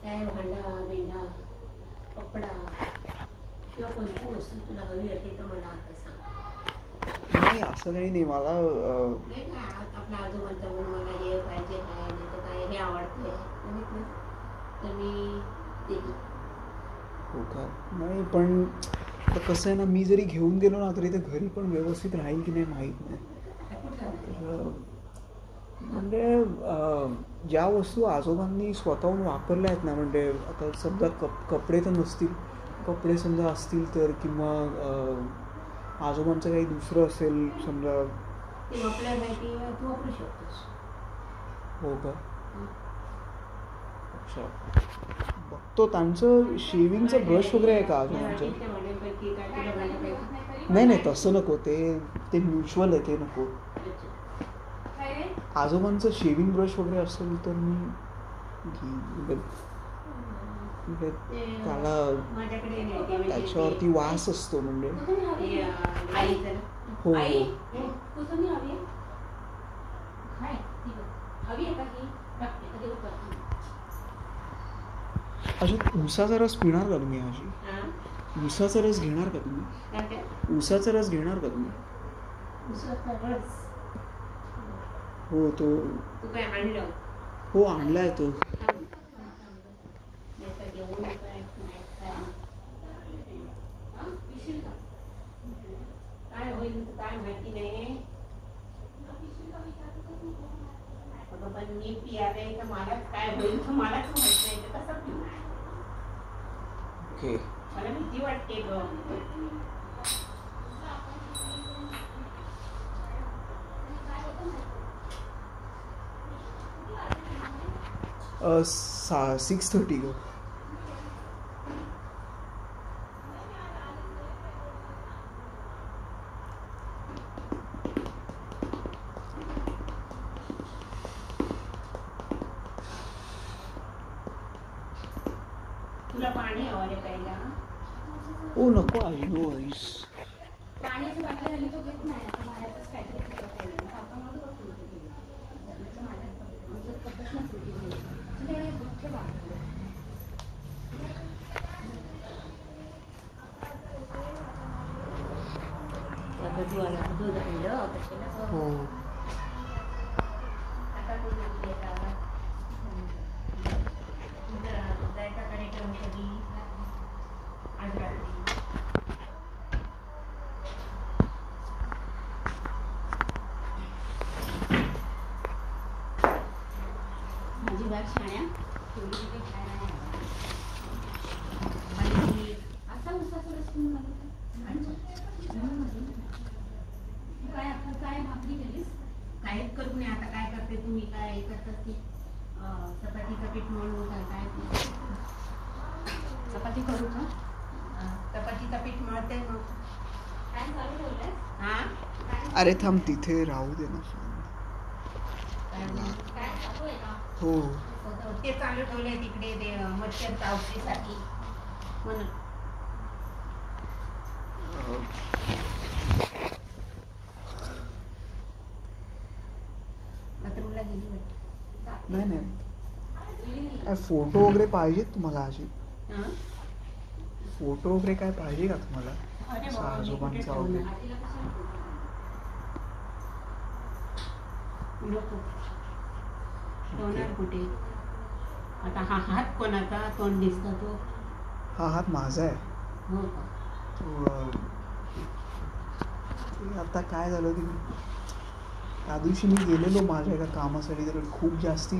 काय भांडा मेंढा कपडा किंवा कोणती वस्तू तुला हवी असेल तर मला आता सांग. नाही असं काही नाही मला नाही का आपला आजोबांचा म्हणून मला हे पाहिजे काय नाही तर काय हे आवडतंय बघितलं तर मी देते. हो का नाही पण आता कसं आहे ना मी जरी घेऊन गेलो ना तरी ते घरी पण व्यवस्थित राहील की नाही माहीत नाही. तर म्हणजे ज्या वस्तू आजोबांनी स्वतःहून वापरल्या आहेत ना म्हणजे आता समजा कपडे तर नसतील कपडे समजा असतील तर किंवा आजोबांचं काही दुसरं असेल समजा ते आपल्या माहिती तू वापरू शकतोस. हो का अच्छा बघतो त्यांचं शेविंगचं ब्रश वगैरे आहे का आजोबांचं. नाही नाही तसं नको ते म्युच्युअल आहे ते नको. आजोबांचं शेविंग ब्रश वगैरे असेल तर मी घेईन. त्याला त्याच्यावरती वास असतो म्हणजे हो अजून ऊसाचा रस पिणार का तुम्ही आजी. ऊसाचा रस घेणार का तुम्ही. ऊसाचा रस घेणार का तुम्ही. हो तो हो आणलाय तो. काय होईल काय माहिती नाही पण मी पियाले तर मला काय होईल तर मलाच माहित नाही तर कसं पिणार. ओके मला भीती वाटते ग. 6:30 ग. तुला पाणी हवं रे प्यायला. ओ नको आई नो वरीज. पाण्याची बाटली आली तो घेत नाही आता बाहेरच काहीतरी दूध आणलं कशाला. हो आता दूध जायचा कार्यक्रम कधी आज रात्री. माझी बॅग छाण्या तेवढी तिथे खायला आणि असा उसाचा रस तुम्ही काय आता काय भाकरी केलीस. काहीच करू नये आता काय करते तुम्ही काय करतात की चपातीचं पीठ मळून काय चपाती करू का. चपातीचं पीठ मळते मग काय चालू ठेवलंय. हा अरे थांब तिथे राहू दे ना. काय चालू आहे का. हो ते चालू ठेवलंय तिकडे ते मच्छर चावतीसाठी म्हणून. बाथरूमला गेली वाटतं. नाही नाही काय फोटो वगैरे पाहिजेत तुम्हाला अशी. फोटो वगैरे काय पाहिजे का तुम्हाला आजोबांचा वगैरे. नको होणार कुठे आता. हा हात कोणाचा तोंड दिसतो तो. हा हात माझा आहे. हो का. आता काय झालं की त्या दिवशी मी गेलेलो माझ्या एका कामासाठी तर खूप जास्ती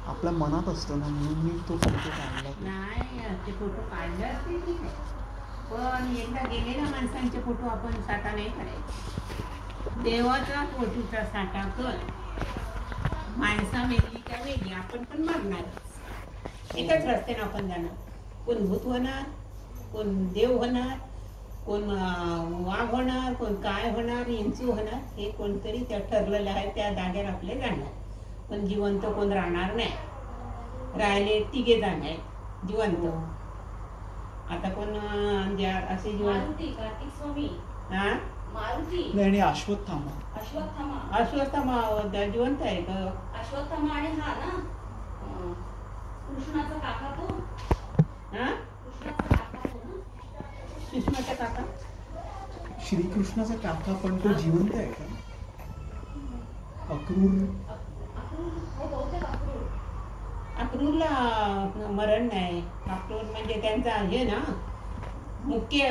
आपल्या मनात असतं ना म्हणून मी तो फोटो काढला. नाही ते फोटो काढले असते ठीक आहे पण एकदा गेलेल्या माणसांचे फोटो आपण साठा नाही करायचे. देवाचा फोटोचा साठा कर. माणसा मेली त्या वेगळी आपण पण मारणार एकच रस्त्याने आपण जाणार. कोण भूत होणार कोण देव होणार कोण वाघ होणार कोण काय होणार इंचू होणार हे कोणतरी त्या ठरलेलं आहे त्या जागेवर आपले जाणार. पण जिवंत कोण राहणार नाही. राहिले तिघे जण आहेत जिवंत. आता कोण असे जिवंत हा नाही अश्वत्थामा. अश्वत्थामा जिवंत आहे का. अश्वत्थामा आणि हा ना कृष्णाचा काका तो हा कृष्णाचा काका तो ना सुषमाचा काका श्रीकृष्णाचा काका पण तो जिवंत आहे का? अक्रूर हो बहुतेक अक्रूर अक्रूरला मरण नाही. अक्रूर म्हणजे त्यांचा हे ना मुख्य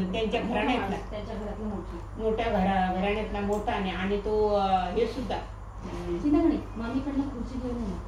त्यांच्या घराण्यातला त्यांच्या घरातलं मोठी मोठ्या घराण्यातला मोठा आणि तो हे सुद्धा चिंतामणी मामीकडनं खुर्ची घेऊन ये ना.